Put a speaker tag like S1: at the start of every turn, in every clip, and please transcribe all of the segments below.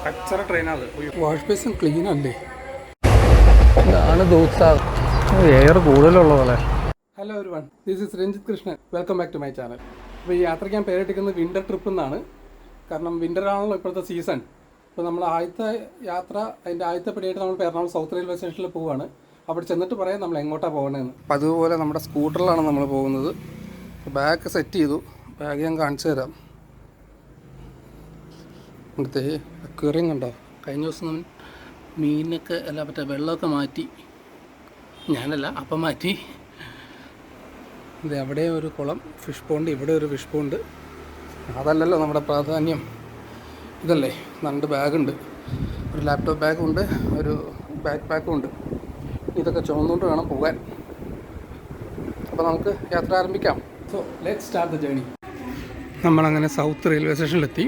S1: കച്ചറ ട്രെയിനാണ്. വാഷ് ബേസും ക്ലീൻ അല്ലേ? എയർ കൂടുതലുള്ള പോലെ. Hello everyone, this is Ranjith Krishnan. Welcome back to my channel. അപ്പോൾ ഈ യാത്രയ്ക്ക് ഞാൻ പേരിട്ടിരിക്കുന്നത് വിൻ്റർ ട്രിപ്പ് എന്നാണ്. കാരണം വിൻ്റർ ആണല്ലോ ഇപ്പോഴത്തെ സീസൺ. അപ്പോൾ നമ്മൾ ആദ്യത്തെ യാത്ര, അതിൻ്റെ ആദ്യത്തെ പടിയായിട്ട് നമ്മൾ എറണാകുളം സൗത്ത് റെയിൽവേ സ്റ്റേഷനിൽ പോവുകയാണ്. അവിടെ ചെന്നിട്ട് പറയാം നമ്മൾ എങ്ങോട്ടാണ് പോകണമെന്ന്. അപ്പോൾ അതുപോലെ നമ്മുടെ സ്കൂട്ടറിലാണ് നമ്മൾ പോകുന്നത്. ബാഗ് സെറ്റ് ചെയ്തു. ബാഗ് ഞാൻ കാണിച്ചു തരാം. ഇവിടുത്തെ അക്വേറിയം കണ്ടോ? കഴിഞ്ഞ ദിവസം മീനൊക്കെ അല്ല മറ്റേ വെള്ളമൊക്കെ മാറ്റി, ഞാനല്ല അപ്പം മാറ്റി. ഇത് അവിടെ ഒരു കുളം, ഫിഷ് പോണ്ട്, ഇവിടെ ഒരു ഫിഷ് പോണ്ട്. അതല്ലല്ലോ നമ്മുടെ പ്രാധാന്യം. ഇതല്ലേ, 2 ബാഗുണ്ട്. ഒരു ലാപ്ടോപ്പ് ബാഗുണ്ട്, ഒരു ബാക്ക് പാക്കും ഉണ്ട്. ഇതൊക്കെ ചുമന്നുകൊണ്ട് വേണം പോകാൻ. അപ്പോൾ നമുക്ക് യാത്ര ആരംഭിക്കാം. So let's start the journey. നമ്മളങ്ങനെ സൗത്ത് റെയിൽവേ സ്റ്റേഷനിലെത്തി.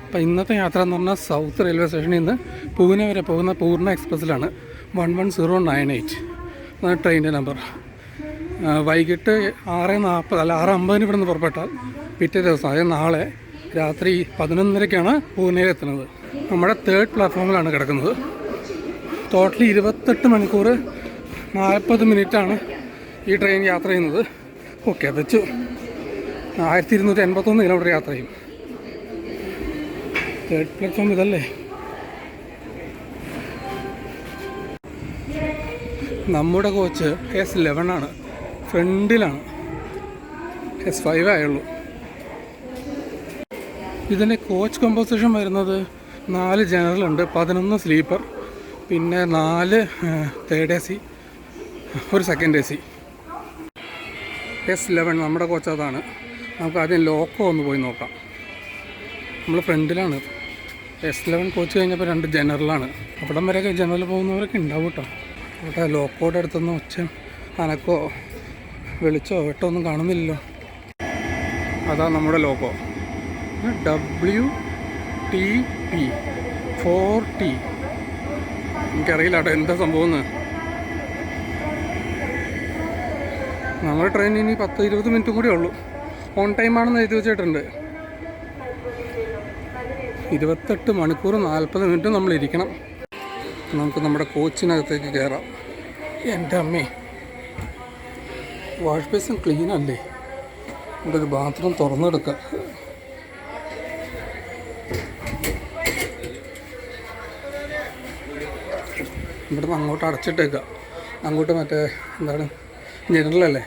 S1: അപ്പോൾ ഇന്നത്തെ യാത്ര എന്ന് പറഞ്ഞാൽ സൗത്ത് റെയിൽവേ സ്റ്റേഷനിൽ നിന്ന് പൂനെ വരെ പോകുന്ന പൂർണ്ണ എക്സ്പ്രസ്സിലാണ്. 11098 എന്നാണ് ട്രെയിനിൻ്റെ നമ്പർ. വൈകിട്ട് 6:40 അല്ല 6:50 ഇവിടെ നിന്ന് പുറപ്പെട്ടാൽ പിറ്റേ ദിവസം, അതായത് നാളെ രാത്രി 11:30ക്കാണ് പൂനെയിൽ എത്തുന്നത്. നമ്മുടെ 3rd പ്ലാറ്റ്ഫോമിലാണ് കിടക്കുന്നത്. ടോട്ടലി 28 മണിക്കൂർ 40 മിനിറ്റാണ് ഈ ട്രെയിൻ യാത്ര ചെയ്യുന്നത്. ഓക്കെ, വെച്ചു 1281 കിലോമീറ്റർ യാത്ര ചെയ്യും. 3rd പ്ലാറ്റ്ഫോം ഇതല്ലേ. നമ്മുടെ കോച്ച് S11 ആണ്, ഫ്രണ്ടിലാണ്. S5 ആയുള്ളൂ. ഇതിൻ്റെ കോച്ച് കമ്പോസിഷൻ വരുന്നത് 4 ജനറലുണ്ട്, 11 സ്ലീപ്പർ, പിന്നെ 4 3rd AC, 1 2nd AC. S11 നമ്മുടെ കോച്ച് അതാണ്. നമുക്ക് ആദ്യം ലോക്കോ ഒന്ന് പോയി നോക്കാം. നമ്മൾ ഫ്രണ്ടിലാണ്. S11 കോച്ച് കഴിഞ്ഞപ്പോൾ 2 ജനറലാണ്. അവിടം വരെയൊക്കെ ജനറൽ പോകുന്നവരൊക്കെ ഉണ്ടാവും കേട്ടോ. അവിടെ ലോക്കോയുടെ അടുത്തൊന്നും ഒച്ച അനക്കോ വെളിച്ചോ വെട്ടോ ഒന്നും കാണുന്നില്ലല്ലോ. അതാ നമ്മുടെ ലോക്കോ, WTP 4T. എനിക്കറിയില്ല കേട്ടോ എന്താ സംഭവം എന്ന്. നമ്മുടെ ട്രെയിൻ ഇനി 10-20 മിനിറ്റ് കൂടെ ഉള്ളൂ. ഓൺ ടൈമാണെന്ന് എഴുതി വെച്ചിട്ടുണ്ട്. 28 മണിക്കൂർ 40 മിനിറ്റ് നമ്മളിരിക്കണം. നമുക്ക് നമ്മുടെ കോച്ചിനകത്തേക്ക് കയറാം. എൻ്റെ അമ്മേ, വാഷ് ബേസും ക്ലീൻ അല്ലേ? ഇവിടെ ഒരു ബാത്റൂം തുറന്നെടുക്കാം. ഇവിടുന്ന് അങ്ങോട്ട് അടച്ചിട്ടേക്കാം. അങ്ങോട്ട് മറ്റേ എന്താണ് ജനറലല്ലേ.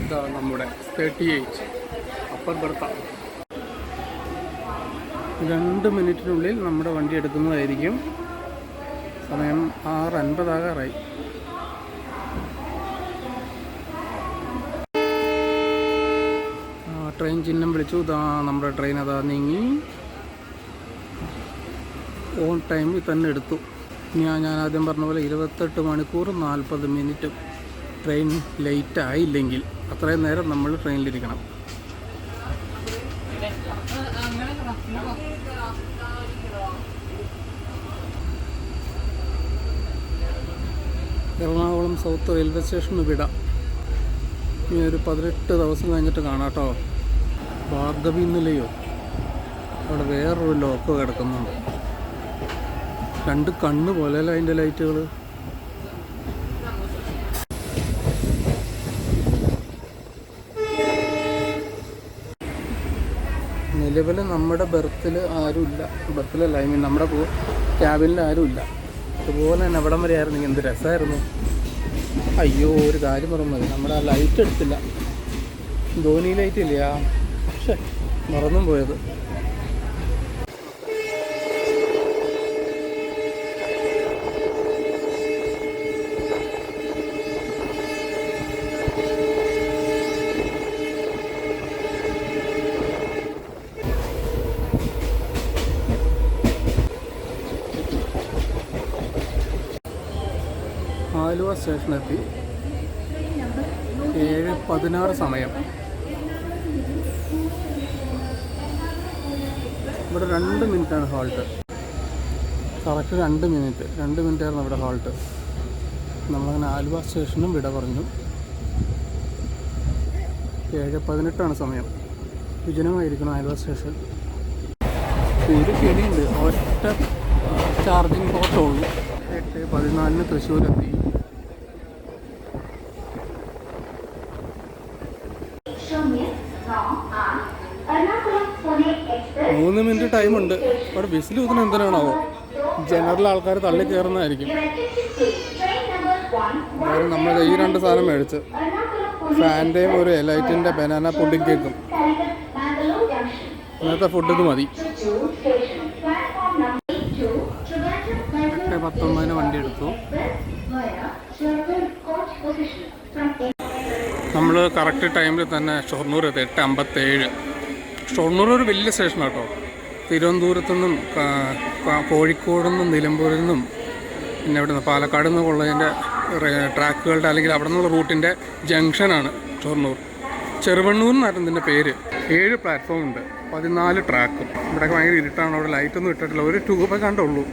S1: ഇതാ നമ്മുടെ 38 അപ്പർ ബർത്ത്. 2 മിനിറ്റിനുള്ളിൽ നമ്മുടെ വണ്ടി എടുക്കുന്നതായിരിക്കും. സമയം 6:50 ആകാറായി. ട്രെയിൻ ചിഹ്നം വിളിച്ചു. ഇതാ നമ്മുടെ ട്രെയിൻ അതാ നീങ്ങി. ഓൺ ടൈമിൽ തന്നെ എടുത്തു. ഞാൻ ആദ്യം പറഞ്ഞ പോലെ 28 മണിക്കൂർ 40 മിനിറ്റ്. ട്രെയിൻ ലേറ്റ് ആയില്ലെങ്കിൽ അത്രയും നേരം നമ്മൾ ട്രെയിനിലിരിക്കണം. എറണാകുളം സൗത്ത് റെയിൽവേ സ്റ്റേഷന് വിടാം. ഇനി ഒരു 18 ദിവസം കഴിഞ്ഞിട്ട് കാണാം കേട്ടോ. ഭാർഗവി നിലയോ, അവിടെ വേറൊരു ലോക്കോ കിടക്കുന്നുണ്ട്. 2 കണ്ണ് പോലെയല്ല അതിൻ്റെ ലൈറ്റുകൾ. നിലവിൽ നമ്മുടെ ബർത്തിൽ ആരുമില്ല. ബർത്തിലല്ല, ഐ മീൻ നമ്മുടെ ക്യാബിനിൽ ആരുമില്ല. അതുപോലെ തന്നെ എവിടം വരെ ആയിരുന്നെങ്കിൽ എന്ത് രസമായിരുന്നു. അയ്യോ, ഒരു കാര്യം പറയുന്നത് നമ്മുടെ ആ ലൈറ്റ് എടുത്തില്ല. ധോനി ലൈറ്റ് ഇല്ല. പക്ഷേ മറന്നും പോയത്. ആലുവ സ്റ്റേഷനെത്തി. 7:16 സമയം. ഇവിടെ 2 മിനിറ്റാണ് ഹോൾട്ട്. കറക്റ്റ് 2 മിനിറ്റായിരുന്നു ഇവിടെ ഹോൾട്ട്. നമ്മളങ്ങനെ ആലുവ സ്റ്റേഷനും വിട പറഞ്ഞു. 7:18 സമയം. വിജനമായിരിക്കണം ആലുവ സ്റ്റേഷൻ. ഒരു കിളിയുണ്ട്, ഒറ്റ ചാർജിങ് പോർട്ടുള്ളൂ. 8:14 തൃശ്ശൂരെത്തി. മൂന്ന് മിനിറ്റ് ടൈമുണ്ട്. അവിടെ വിസിൽ ഊതുന്ന എന്തിനാണാവോ? ജനറൽ ആൾക്കാർ തള്ളി കയറുന്നതായിരിക്കും. അതായത് നമ്മൾ ഈ 2 സാധനം മേടിച്ച്, ഫാൻ്റെയും ഒരു എലൈറ്റിൻ്റെ ബനാന പുഡിംഗ് കേക്കും. ഇന്നത്തെ ഫുഡ് ഇത് മതി. 8:19 വണ്ടി എടുത്തു. നമ്മൾ കറക്റ്റ് ടൈമിൽ തന്നെ ഷൊർണൂർ എത്തി. 8:57. ഷൊർണൂർ ഒരു വലിയ സ്റ്റേഷനാണ് കേട്ടോ. തിരുവനന്തപുരത്തു നിന്നും കോഴിക്കോട് നിന്നും നിലമ്പൂരിൽ നിന്നും പിന്നെ ഇവിടെ നിന്ന് പാലക്കാട് നിന്ന് ഉള്ളതിൻ്റെ ട്രാക്കുകളുടെ അല്ലെങ്കിൽ അവിടെ നിന്നുള്ള റൂട്ടിൻ്റെ ജംഗ്ഷനാണ് ഷൊർണൂർ. ചെറുവണ്ണൂർ എന്നായിരുന്നു ഇതിൻ്റെ പേര്. 7 പ്ലാറ്റ്ഫോം ഉണ്ട്, 14 ട്രാക്കും. ഇവിടെയൊക്കെ ഭയങ്കര ഇരുട്ടാണ്. അവിടെ ലൈറ്റൊന്നും ഇട്ടിട്ടില്ല. ഒരു ട്യൂബേ കണ്ടുള്ളൂ.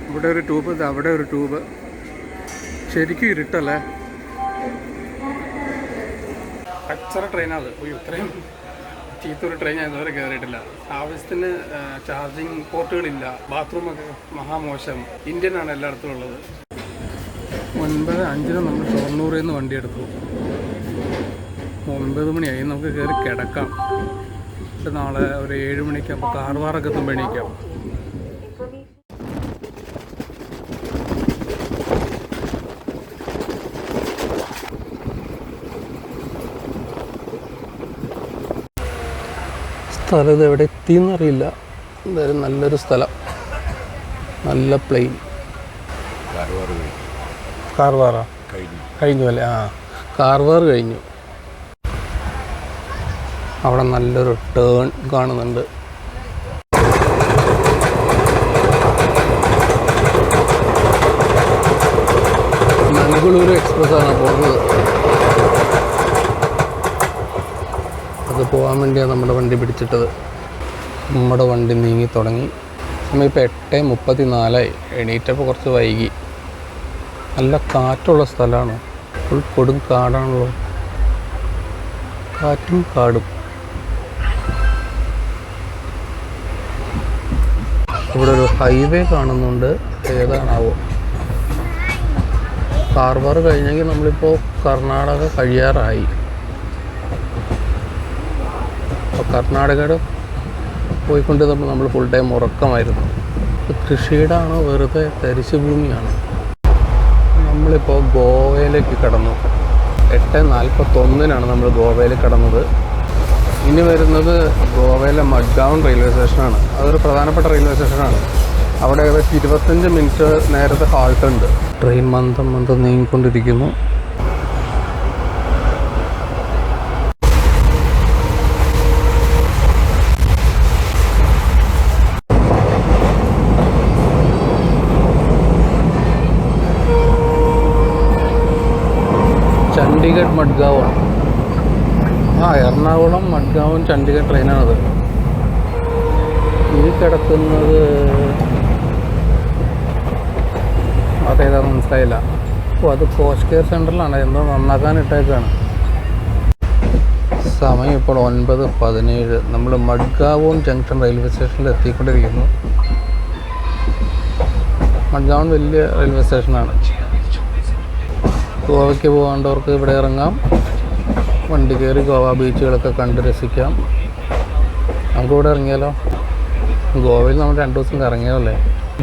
S1: ഇവിടെ ഒരു ട്യൂബ്, ഇത് അവിടെ ഒരു ട്യൂബ്. ശരിക്കും ഇരുട്ടല്ലേ. കച്ചറ ട്രെയിനാണ്. ഇത്രയും ചീത്തൊരു ട്രെയിൻ ഞാൻ ഇതുവരെ കയറിയിട്ടില്ല. ആവശ്യത്തിന് ചാർജിങ് പോർട്ടുകളില്ല. ബാത്റൂമൊക്കെ മഹാമോശം. ഇന്ത്യനാണ് എല്ലായിടത്തും ഉള്ളത്. 9:05 നമ്മൾ ഷൊർണൂരിൽ നിന്ന് വണ്ടി എടുത്തു. 9 മണിയായി. നമുക്ക് കയറി കിടക്കാം. നാളെ ഒരു 7 മണിക്കാകുമ്പോൾ കാർവാറൊക്കെ എത്തുമ്പോൾ എണീക്കാം. സ്ഥലം ഇത് എവിടെ എത്തിയെന്നറിയില്ല. എന്തായാലും നല്ലൊരു സ്ഥലം, നല്ല പ്ലെയിൻ. കാർവാറാ കഴിഞ്ഞു അല്ലേ? ആ, കാർവാർ കഴിഞ്ഞു. അവിടെ നല്ലൊരു ടേൺ കാണുന്നുണ്ട്. മംഗളൂരു എക്സ്പ്രസ്സാണ് പോകുന്നത്. അത് പോകാൻ വേണ്ടിയാണ് നമ്മുടെ വണ്ടി പിടിച്ചിട്ടത്. നമ്മുടെ വണ്ടി നീങ്ങി തുടങ്ങി. സമയം ഇപ്പോൾ 8:34. എണീറ്റപ്പോൾ കുറച്ച് വൈകി. നല്ല കാറ്റുള്ള സ്ഥലമാണ്. ഫുൾ കൊടും കാടാണല്ലോ. കാറ്റും കാടും. ഇവിടെ ഒരു ഹൈവേ കാണുന്നുണ്ട്. ഏതാണാവോ? കാർവാർ കഴിഞ്ഞെങ്കിൽ നമ്മളിപ്പോൾ കർണാടക കഴിയാറായി. അപ്പോൾ കർണാടകയുടെ പോയിക്കൊണ്ടിരുന്നപ്പോൾ നമ്മൾ ഫുൾ ടൈം ഉറക്കമായിരുന്നു. കൃഷിയിടാണോ വെറുതെ തരിശു ഭൂമിയാണ്. നമ്മളിപ്പോൾ ഗോവയിലേക്ക് കടന്നു. 8:41 നമ്മൾ ഗോവയിൽ കടന്നത്. ഇനി വരുന്നത് ഗോവയിലെ മഡ്ഗാവൺ റെയിൽവേ സ്റ്റേഷനാണ്. അതൊരു പ്രധാനപ്പെട്ട റെയിൽവേ സ്റ്റേഷനാണ്. അവിടെ ഏകദേശം 25 മിനിറ്റ് നേരത്തെ ഹാൾട്ട് ഉണ്ട്. ട്രെയിൻ മന്ദം നീങ്ങിക്കൊണ്ടിരിക്കുന്നു. ചണ്ഡീഗഡ് മഡ്ഗാവൺ. എറണാകുളം മഡ്ഗാവൺ ചണ്ഡീഗഡ് ട്രെയിനാണത്. ഈ കിടക്കുന്നത് അതേതാണെന്ന് മനസ്സിലായില്ല. അപ്പോൾ അത് പോസ്റ്റ് കെയർ സെൻറ്ററിലാണ്. എന്തോ നന്നാക്കാനിട്ടേക്കാണ്. സമയം ഇപ്പോൾ 9:17. നമ്മൾ മഡ്ഗാവൺ ജംഗ്ഷൻ റെയിൽവേ സ്റ്റേഷനിൽ എത്തിക്കൊണ്ടിരിക്കുന്നു. മഡ്ഗാവൺ വലിയ റെയിൽവേ സ്റ്റേഷനാണ്. ഗോവയ്ക്ക് പോകേണ്ടവർക്ക് ഇവിടെ ഇറങ്ങാം. വണ്ടി കയറി ഗോവ ബീച്ചുകളൊക്കെ കണ്ട് രസിക്കാം. നമുക്കിവിടെ ഇറങ്ങിയാലോ? ഗോവയിൽ നമ്മൾ 2 ദിവസം ഇറങ്ങിയതല്ലേ.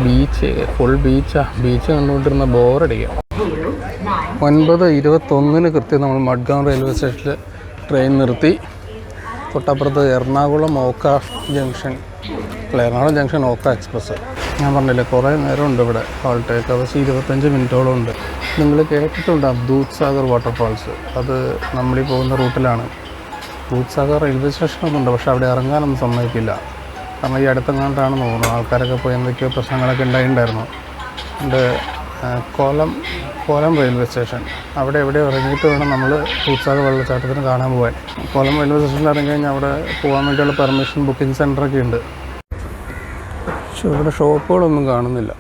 S1: ബീച്ച് ഫുൾ ബീച്ചാണ്. ബീച്ച് കണ്ടുകൊണ്ടിരുന്ന ബോറടിക്കാം. 9:21 കൃത്യം നമ്മൾ മഡ്ഗാവൺ റെയിൽവേ സ്റ്റേഷനിൽ ട്രെയിൻ നിർത്തി. തൊട്ടപ്പുറത്ത് എറണാകുളം ഓക്ക ജംഗ്ഷൻ, എറണാകുളം ജംഗ്ഷൻ ഓക്ക എക്സ്പ്രസ്. ഞാൻ പറഞ്ഞില്ലേ കുറേ നേരമുണ്ട് ഇവിടെ ഹോൾട്ട്. ഏകദേശം 25 മിനിറ്റോളം ഉണ്ട്. നിങ്ങൾ കേട്ടിട്ടുണ്ടാകും ദൂദ്സാഗർ വാട്ടർഫാൾസ്. അത് നമ്മളീ പോകുന്ന റൂട്ടിലാണ്. ദൂദ്സാഗർ റെയിൽവേ സ്റ്റേഷനൊക്കെ ഉണ്ട്, പക്ഷേ അവിടെ ഇറങ്ങാനൊന്നും സമ്മതിക്കില്ല. കാരണം ഈ അടുത്തെങ്ങാണ്ടാണെന്ന് തോന്നുന്നു. ആൾക്കാരൊക്കെ പോയി എന്തൊക്കെയോ പ്രശ്നങ്ങളൊക്കെ ഉണ്ടായിട്ടുണ്ടായിരുന്നു. എൻ്റെ കോലം റെയിൽവേ സ്റ്റേഷൻ, അവിടെ എവിടെ ഇറങ്ങിയിട്ട് വേണം നമ്മൾ ദൂദ്സാഗർ വെള്ളച്ചാട്ടത്തിന് കാണാൻ പോകാൻ. കോലം റെയിൽവേ സ്റ്റേഷനിൽ ഇറങ്ങി കഴിഞ്ഞാൽ അവിടെ പോകാൻ വേണ്ടിയുള്ള പെർമിഷൻ ബുക്കിംഗ് സെൻ്ററൊക്കെ ഉണ്ട്. പക്ഷേ ഇവിടെ ഷോപ്പുകളൊന്നും കാണുന്നില്ല.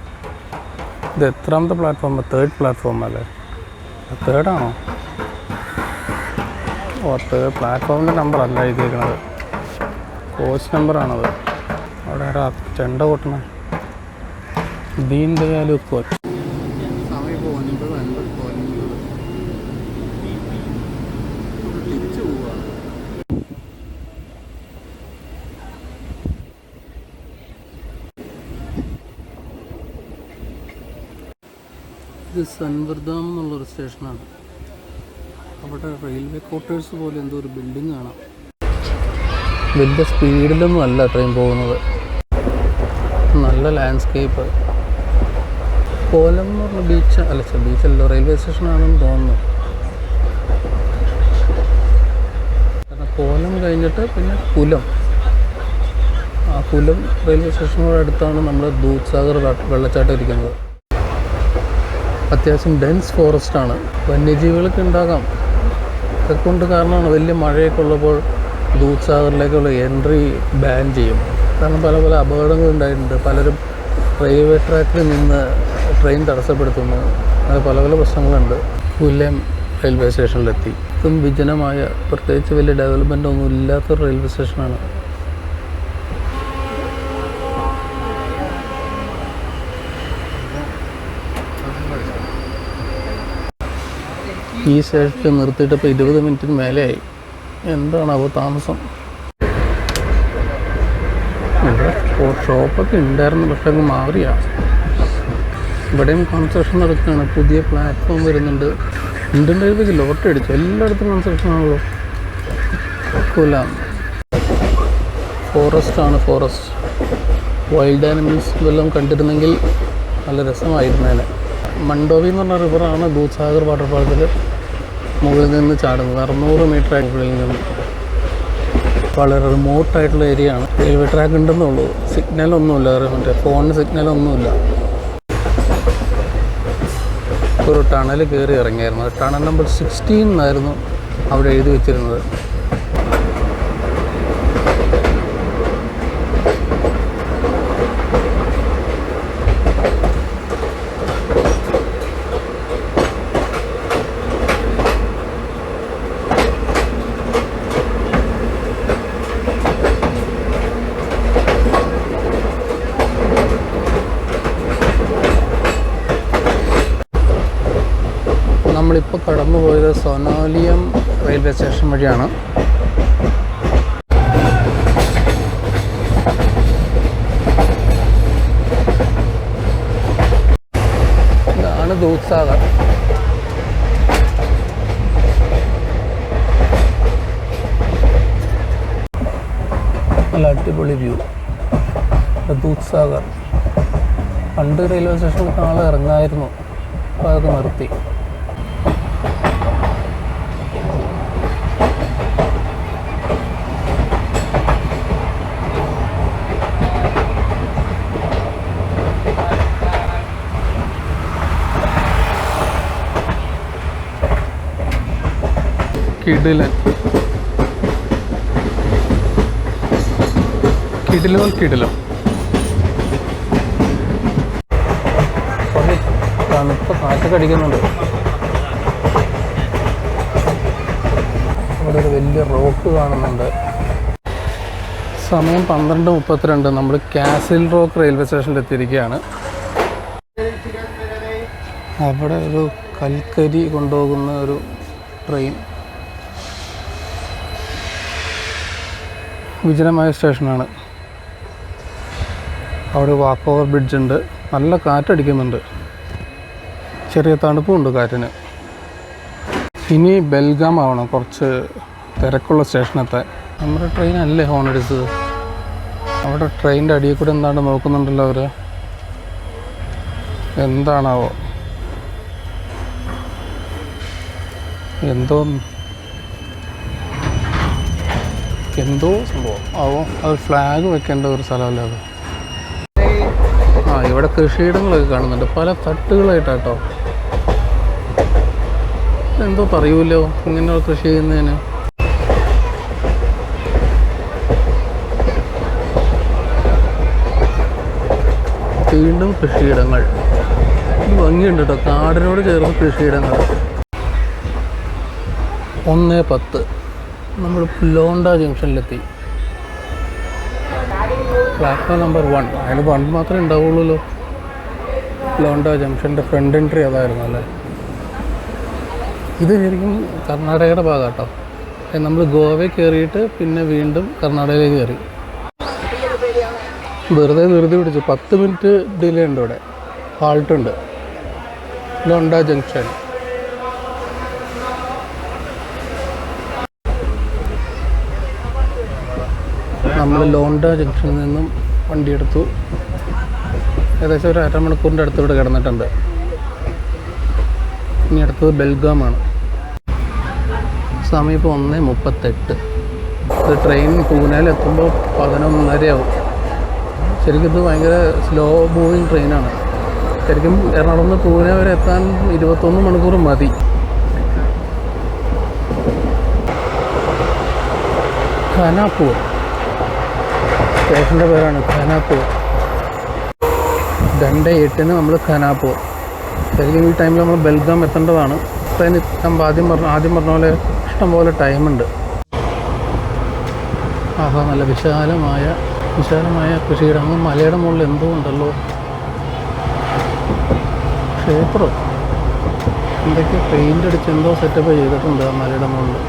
S1: ഇത് എത്രാമത്തെ പ്ലാറ്റ്ഫോം? 3rd പ്ലാറ്റ്ഫോം അല്ലേ? 3rd ആണോ? ഓ, 3rd പ്ലാറ്റ്ഫോമിൻ്റെ നമ്പർ അല്ല എഴുതിയിരിക്കുന്നത്, കോച്ച് നമ്പറാണത്. അവിടെ ആരാ ചെണ്ട കൊട്ടണേ? ദീൻ ദയാൽ കോച്ച്. സമയം ഇപ്പോൾ 9:50 തിരിച്ചു പോവുക. ഇത് സൻവർധാം എന്നുള്ളൊരു സ്റ്റേഷനാണ്. അവിടെ റെയിൽവേ ക്വാർട്ടേഴ്സ് പോലെ എന്തോ ഒരു ബിൽഡിംഗ് കാണാം. വലിയ സ്പീഡിലൊന്നും അല്ല ട്രെയിൻ പോകുന്നത്. നല്ല ലാൻഡ്സ്കേപ്പ്. കോലം എന്ന് പറഞ്ഞ ബീച്ച് അല്ല, ബീച്ചല്ലോ, റെയിൽവേ സ്റ്റേഷനാണെന്ന് തോന്നുന്നു. കാരണം കോലം കഴിഞ്ഞിട്ട് പിന്നെ കുലം, ആ കുലം റെയിൽവേ സ്റ്റേഷനോട് അടുത്താണ് നമ്മുടെ ദൂദ്സാഗർ വെള്ളച്ചാട്ടം ഇരിക്കുന്നത്. അത്യാവശ്യം ഡെൻസ് ഫോറസ്റ്റാണ്. വന്യജീവികളൊക്കെ ഉണ്ടാകാം. ഇതൊക്കെ കാരണമാണ് വലിയ മഴയൊക്കെ ഉള്ളപ്പോൾ ദൂദ്സാഗറിലേക്കുള്ള എൻട്രി ബാൻ ചെയ്യും. കാരണം പല പല അപകടങ്ങൾ ഉണ്ടായിട്ടുണ്ട്. പലരും റെയിൽവേ ട്രാക്കിൽ നിന്ന് ട്രെയിൻ തടസ്സപ്പെടുത്തുന്നു. അങ്ങനെ പല പല പ്രശ്നങ്ങളുണ്ട്. കുലം റെയിൽവേ സ്റ്റേഷനിലെത്തി. ഇതും വിജനമായ, പ്രത്യേകിച്ച് വലിയ ഡെവലപ്മെൻ്റ് ഒന്നും ഇല്ലാത്തൊരു റെയിൽവേ സ്റ്റേഷനാണ്. ഈ സ്റ്റേഷനിൽ നിർത്തിയിട്ട് ഇപ്പോൾ 20 മിനിറ്റിന് മേലെയായി. എന്താണാവോ താമസം? ഇവിടെ ഷോപ്പൊക്കെ ഉണ്ടായിരുന്നു, പക്ഷെ അങ്ങ് മാറിയാ. ഇവിടെയും കൺസ്ട്രക്ഷൻ നടക്കുകയാണ്. പുതിയ പ്ലാറ്റ്ഫോം വരുന്നുണ്ട്. ഇന്ത്യൻ റെയിൽവേക്ക് ലോട്ടറി അടിച്ചു. എല്ലായിടത്തും കൺസ്ട്രക്ഷൻ ആണല്ലോ. കുലം ഫോറസ്റ്റാണ്, ഫോറസ്റ്റ്. വൈൽഡ് ആനിമൽസ് വല്ലതും കണ്ടിരുന്നെങ്കിൽ നല്ല രസമായിരുന്നേനെ. മണ്ടോവി എന്ന് പറഞ്ഞ റിവറാണ് ദൂദ്സാഗർ വാട്ടർഫാൾസിൽ മുകളിൽ നിന്ന് ചാടുന്നത്. 600 മീറ്റർ മുകളിൽ നിന്ന്. വളരെ റിമോട്ടായിട്ടുള്ള ഏരിയ ആണ്. റെയിൽവേ ട്രാക്ക് ഉണ്ടെന്നുള്ളൂ, സിഗ്നലൊന്നുമില്ല. മറ്റേ ഫോണിന് സിഗ്നലൊന്നുമില്ല. ഒരു ടണൽ കയറി ഇറങ്ങിയായിരുന്നു. ടണൽ നമ്പർ 16 എന്നായിരുന്നു അവിടെ എഴുതി വെച്ചിരുന്നത്. നമ്മളിപ്പോൾ കടന്നു പോയത് സൊനാലിയം റെയിൽവേ സ്റ്റേഷൻ വഴിയാണ്. ഇതാണ് ദൂദ്സാഗർ. നല്ല അടിപൊളി വ്യൂ. ദൂദ്സാഗർ പണ്ട് റെയിൽവേ സ്റ്റേഷനിൽ ആൾ ഇറങ്ങായിരുന്നു, അപ്പോൾ അതൊക്കെ നിർത്തി. കിടിലൻ കിടിലം കിടിലം. കുറേ തണുത്ത കാറ്റൊക്കെ അടിക്കുന്നുണ്ട്. അവിടെ ഒരു വലിയ റോക്ക് കാണുന്നുണ്ട്. സമയം 12:32. നമ്മൾ കാസിൽ റോക്ക് റെയിൽവേ സ്റ്റേഷനിൽ എത്തിയിരിക്കുകയാണ്. അവിടെ ഒരു കൽക്കരി കൊണ്ടുപോകുന്ന ഒരു ട്രെയിൻ. വിജനമായ സ്റ്റേഷനാണ്. അവിടെ വാക്ക് ഓവർ ബ്രിഡ്ജ് ഉണ്ട്. നല്ല കാറ്റടിക്കുന്നുണ്ട്, ചെറിയ തണുപ്പുമുണ്ട് കാറ്റിന്. ഇനി ബെൽഗാം ആവണം കുറച്ച് തിരക്കുള്ള സ്റ്റേഷനത്തെ. നമ്മുടെ ട്രെയിനല്ലേ ഹോൺ അടിച്ചത്? അവിടെ ട്രെയിനിൻ്റെ അടിയിൽ കൂടെ എന്താണ്ട് നോക്കുന്നുണ്ടല്ലോ അവർ. എന്താണാവോ, എന്തോ സംഭവം ആവോ. അത് ഫ്ലാഗ് വെക്കേണ്ട ഒരു സ്ഥലമല്ലേ അത്. ഇവിടെ കൃഷിയിടങ്ങളൊക്കെ കാണുന്നുണ്ട്, പല തട്ടുകളായിട്ടാട്ടോ. എന്തോ പറയൂല്ലോ ഇങ്ങനെ കൃഷി ചെയ്യുന്നതിന്. വീണ്ടും കൃഷിയിടങ്ങൾ. ഇത് ഭംഗിയുണ്ട് കേട്ടോ, കാടിനോട് ചേർന്ന് കൃഷിയിടങ്ങൾ. 1:10 നമ്മൾ ലോണ്ട ജംഗ്ഷനിലെത്തി. Platform number 1. അതിൽ 1 മാത്രമേ ഉണ്ടാവുള്ളൂ. ലോണ്ട ജംഗ്ഷൻ്റെ ഫ്രണ്ട് എൻട്രി അതായിരുന്നു അല്ലേ. ഇത് ശരിക്കും കർണാടകയുടെ ഭാഗം കേട്ടോ. നമ്മൾ ഗോവയിൽ കയറിയിട്ട് പിന്നെ വീണ്ടും കർണാടകയിലേക്ക് കയറി. വെറുതെ ധൃതി പിടിച്ചു. 10 മിനിറ്റ് ഡിലേ ഉണ്ട് ഇവിടെ. ഹാൾട്ടുണ്ട് ലോണ്ട ജംഗ്ഷൻ. നമ്മൾ ലോണ്ട ജംഗ്ഷനിൽ നിന്നും വണ്ടിയെടുത്തു. ഏകദേശം ഒരു അരമണിക്കൂറിൻ്റെ അടുത്ത് ഇവിടെ കിടന്നിട്ടുണ്ട്. ഇനി അടുത്തത് ബെൽഗാമാണ്. സമയം ഇപ്പോൾ 1:38. ഇത് ട്രെയിൻ പൂനെയിലെത്തുമ്പോൾ 11:30 ആവും. ശരിക്കും ഇത് ഭയങ്കര സ്ലോ മൂവിങ് ട്രെയിനാണ്. ശരിക്കും എറണാകുളം നിന്ന് പൂനെ വരെ എത്താൻ 21 മണിക്കൂർ മതി. ഖാനാപൂർ സ്റ്റേഷൻ്റെ പേരാണ്, ഖാനാപൂർ. 2:08 നമ്മൾ ഖാനാപൂർ. ശരിക്കും ഈ ടൈമിൽ നമ്മൾ ബെൽഗാം എത്തേണ്ടതാണ്. ട്രെയിൻ ആദ്യം പറഞ്ഞ പോലെ ഇഷ്ടംപോലെ ടൈമുണ്ട്. ആഹാ, നല്ല വിശാലമായ കൃഷിയിടങ്ങൾ. മലയുടെ മുകളിൽ എന്തോ ഉണ്ടല്ലോ, ക്ഷേത്രം. എന്തൊക്കെ പെയിൻ്റ് അടിച്ച് എന്തോ സെറ്റപ്പ് ചെയ്തിട്ടുണ്ട് ആ മലയുടെ മുകളിൽ.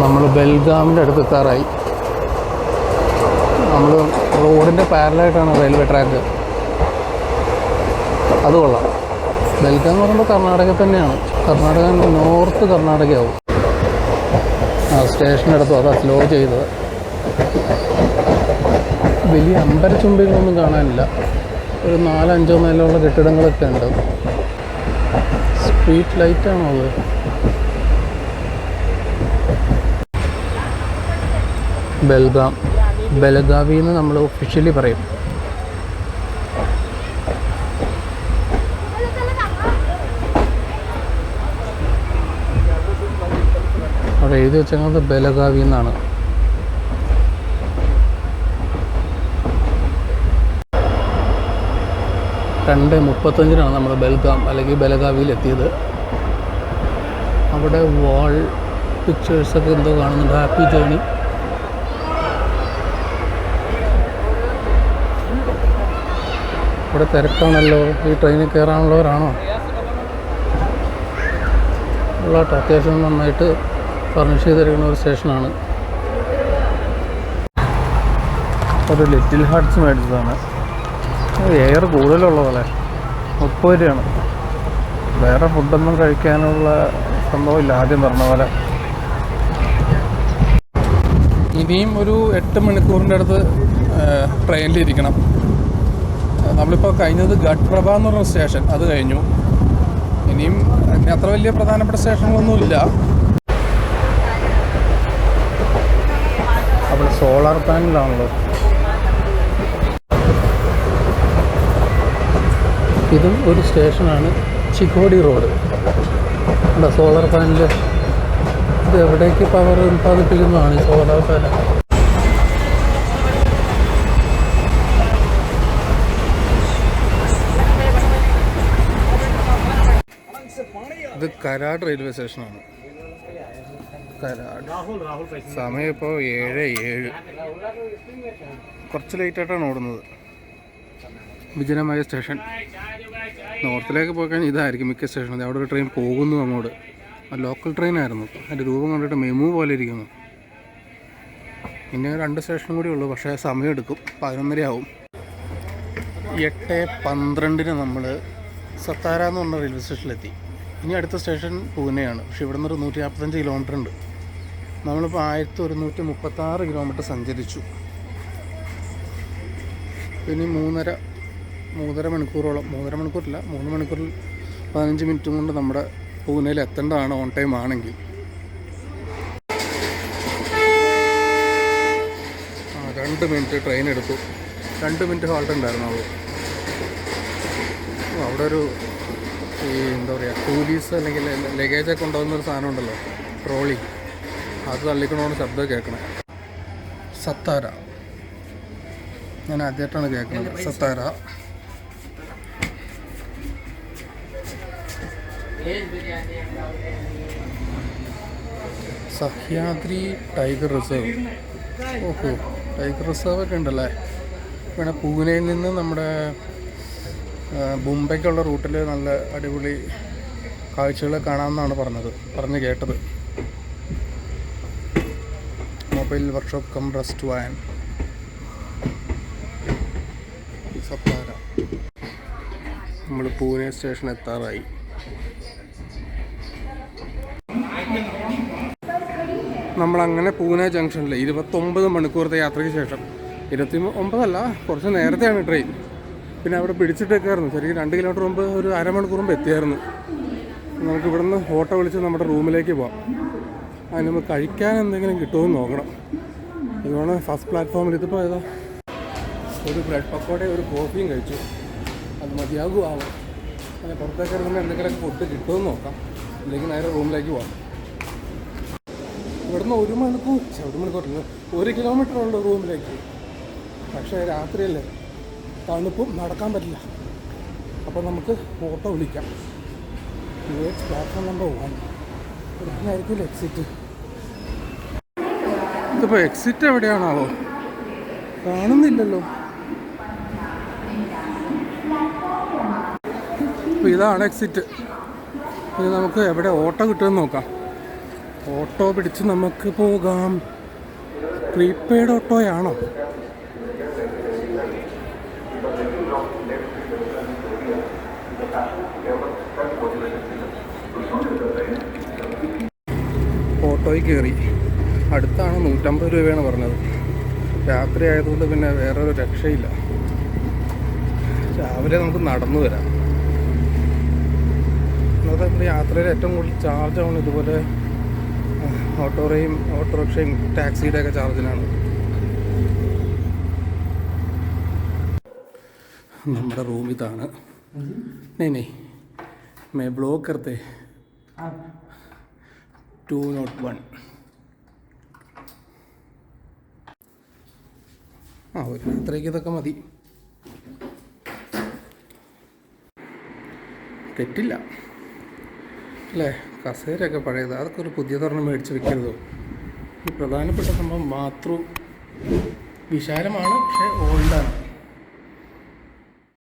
S1: നമ്മൾ ബെൽഗാമിൻ്റെ അടുത്ത് എത്താറായി. നമ്മൾ റോഡിൻ്റെ പാരലായിട്ടാണ് റെയിൽവേ ട്രാക്ക്. അത് കൊള്ളാം. ബെൽഗാം എന്ന് പറയുമ്പോൾ കർണാടക തന്നെയാണ്. കർണാടക നോർത്ത് കർണാടകയാവും. ആ സ്റ്റേഷനടുത്തും അതാ സ്ലോ ചെയ്തത്. വലിയ അമ്പരച്ചുംബികളൊന്നും കാണാനില്ല. ഒരു 4-5 നിലയുള്ള കെട്ടിടങ്ങളൊക്കെ ഉണ്ട്. സ്ട്രീറ്റ് ലൈറ്റാണോ അത്? ബെൽഗാം, ബെലഗാവി എന്ന് നമ്മൾ ഒഫീഷ്യലി പറയും. അവിടെ എഴുതി വെച്ചത് ബെലഗാവി എന്നാണ്. രണ്ട് 35 നമ്മൾ ബെൽഗാം അല്ലെങ്കിൽ ബെലഗാവിയിൽ എത്തിയത്. അവിടെ വാൾ പിക്ചേഴ്സൊക്കെ എന്തോ കാണുന്നുണ്ട്. Happy journey. ഇവിടെ തിരക്കാണല്ലോ. ഈ ട്രെയിനിൽ കയറാനുള്ളവരാണോ? ഉള്ളാട്ടോ, അത്യാവശ്യം നന്നായിട്ട് ഫർണിഷ് ചെയ്തിരിക്കുന്ന ഒരു സ്റ്റേഷനാണ്. ഒരു ലിറ്റിൽ ഹാർട്ട്സ് മേടിച്ചതാണ്. എയർ കൂടുതലുള്ള പോലെ. 30 രൂപയാണ്. വേറെ ഫുഡൊന്നും കഴിക്കാനുള്ള സംഭവമില്ല ആദ്യം പറഞ്ഞ പോലെ. ഇനിയും ഒരു 8 മണിക്കൂറിൻ്റെ അടുത്ത് ട്രെയിനിലിരിക്കണം. നമ്മളിപ്പോൾ കഴിഞ്ഞത് ഗഡ്പ്രഭ എന്ന് പറഞ്ഞ സ്റ്റേഷൻ, അത് കഴിഞ്ഞു. ഇനിയും അത്ര വലിയ പ്രധാനപ്പെട്ട സ്റ്റേഷനുകളൊന്നുമില്ല. അവിടെ സോളാർ പാനലാണല്ലോ. ഇതും ഒരു സ്റ്റേഷനാണ്, ചിക്കോടി റോഡ്. അല്ല, സോളാർ പാനൽ. ഇത് എവിടേക്ക് പവർ ഉൽപ്പാദിപ്പിക്കുന്നതാണ് ഈ സോളാർ പാനൽ. ഇത് കരാട് റെയിൽവേ സ്റ്റേഷനാണ്. കരാട്. സമയം ഇപ്പോൾ 7:07. കുറച്ച് ലേറ്റായിട്ടാണ് ഓടുന്നത്. വിജനമായ സ്റ്റേഷൻ. നോർത്തിലേക്ക് പോയി കഴിഞ്ഞാൽ ഇതായിരിക്കും മിക്ക സ്റ്റേഷനും. അവിടെ ഒരു ട്രെയിൻ പോകുന്നു അങ്ങോട്ട്. ലോക്കൽ ട്രെയിനായിരുന്നു. അതിൻ്റെ രൂപം കണ്ടിട്ട് മെമു പോലെ ഇരിക്കുന്നു. പിന്നെ 2 സ്റ്റേഷനും കൂടി ഉള്ളൂ. പക്ഷേ സമയമെടുക്കും. 11:30 ആവും. 8:12 നമ്മൾ സത്താര എന്ന് പറഞ്ഞ റെയിൽവേ സ്റ്റേഷനിലെത്തി. ഇനി അടുത്ത സ്റ്റേഷൻ പൂനെയാണ്. പക്ഷേ ഇവിടെ നിന്നൊരു 145 കിലോമീറ്റർ ഉണ്ട്. നമ്മളിപ്പോൾ 1136 കിലോമീറ്റർ സഞ്ചരിച്ചു. ഇനി 3.5 മണിക്കൂറോളം, 3.5 മണിക്കൂറില്ല, 3 മണിക്കൂറിൽ 15 മിനിറ്റും കൊണ്ട് നമ്മുടെ പൂനെയിൽ എത്തേണ്ടതാണ്, ഓൺ ടൈം ആണെങ്കിൽ. 2 മിനിറ്റ് ട്രെയിൻ എടുത്തു. 2 മിനിറ്റ് ഹോൾട്ട് ഉണ്ടായിരുന്നുള്ളൂ. അവിടെ ഒരു ഈ എന്താ പറയുക പോലീസ് അല്ലെങ്കിൽ ലഗേജൊക്കെ കൊണ്ടുപോകുന്നൊരു സാധനം ഉണ്ടല്ലോ, ട്രോളി, അത് തള്ളിക്കണോണ്ട് ശബ്ദം കേൾക്കണം. സത്താര, ഞാൻ ആദ്യമായിട്ടാണ് കേൾക്കുന്നത്. Satara Sahyadri tiger reserve. ഓഹോ, ടൈഗർ റിസർവ് ഒക്കെ ഉണ്ടല്ലേ. പിന്നെ പൂനെയിൽ നിന്ന് നമ്മുടെ മുംബൈക്കുള്ള റൂട്ടിൽ നല്ല അടിപൊളി കാഴ്ചകൾ കാണാമെന്നാണ് പറഞ്ഞ് കേട്ടത്. Mobile workshop cum rest van Satara. നമ്മൾ പൂനെ സ്റ്റേഷൻ എത്താറായി. നമ്മളങ്ങനെ പൂനെ ജംഗ്ഷനിൽ 29 മണിക്കൂറത്തെ യാത്രയ്ക്ക് ശേഷം, 29 കുറച്ച് നേരത്തെയാണ് ട്രെയിൻ. പിന്നെ അവിടെ പിടിച്ചിട്ടേക്കായിരുന്നു. ശരിക്കും 2 കിലോമീറ്റർ മുമ്പ് ഒരു അരമണിക്കൂർ മുമ്പ് എത്തിയായിരുന്നു. നമുക്ക് ഇവിടുന്ന് ഓട്ടോ വിളിച്ച് നമ്മുടെ റൂമിലേക്ക് പോകാം. അതിന് മുമ്പ് കഴിക്കാൻ എന്തെങ്കിലും കിട്ടുമെന്ന് നോക്കണം. ഇതുകൊണ്ട് ഫസ്റ്റ് പ്ലാറ്റ്ഫോമിൽ ഇതിപ്പോൾ ഏതാ ഒരു ബ്രെഡ് പക്കോടയും ഒരു കോഫിയും കഴിച്ചു. അത് മതിയാകുമാവും. അങ്ങനെ പുറത്തേക്ക് ഇറങ്ങുമ്പോൾ എന്തെങ്കിലും ഫുഡ് കിട്ടുമെന്ന് നോക്കാം. അല്ലെങ്കിൽ നേരെ റൂമിലേക്ക് പോകാം. ഇവിടുന്ന് 1 മണിക്കൂറില്ല 1 കിലോമീറ്റർ ഉള്ളൂ റൂമിലേക്ക്. പക്ഷേ രാത്രിയല്ലേ, തണുപ്പും, നടക്കാൻ പറ്റില്ല. അപ്പോൾ നമുക്ക് ഓട്ടോ വിളിക്കാം. Platform number 1. ഇവിടുന്നായിരിക്കില്ല എക്സിറ്റ്. ഇതിപ്പോൾ എക്സിറ്റ് എവിടെയാണാവോ, കാണുന്നില്ലല്ലോ. അപ്പോൾ ഇതാണ് എക്സിറ്റ്. ഇനി നമുക്ക് എവിടെ ഓട്ടോ കിട്ടുമെന്ന് നോക്കാം. ഓട്ടോ പിടിച്ച് നമുക്ക് പോകാം. പ്രീപെയ്ഡ് ഓട്ടോയാണോ? ഓട്ടോയിൽ കയറി. അടുത്താണ്, 150 രൂപയാണ് പറഞ്ഞത്. രാത്രി ആയതുകൊണ്ട് പിന്നെ വേറൊരു രക്ഷയില്ല. രാവിലെ നമുക്ക് നടന്നു വരാം. ഇന്നത്തെ നമ്മുടെ യാത്രയിൽ ഏറ്റവും കൂടുതൽ ചാർജ് ആവുന്നത് ഇതുപോലെ ഓട്ടോറിക്ഷയും ടാക്സിയുടെ ഒക്കെ ചാർജിനാണ്. നമ്മുടെ റൂം ഇതാണ്. नहीं मैं ब्लॉक करते 201. ഒരു രാത്രിക്ക് ഇതൊക്കെ മതി. തെറ്റില്ല അല്ലേ? കസേരയൊക്കെ പഴയത്, അതൊക്കെ ഒരു പുതിയതൊരെണ്ണം മേടിച്ച് വെക്കരുതോ? ഈ പ്രധാനപ്പെട്ട സംഭവം ബാത്റൂം വിശാലമാണ്, പക്ഷേ ഓൾഡാണ്.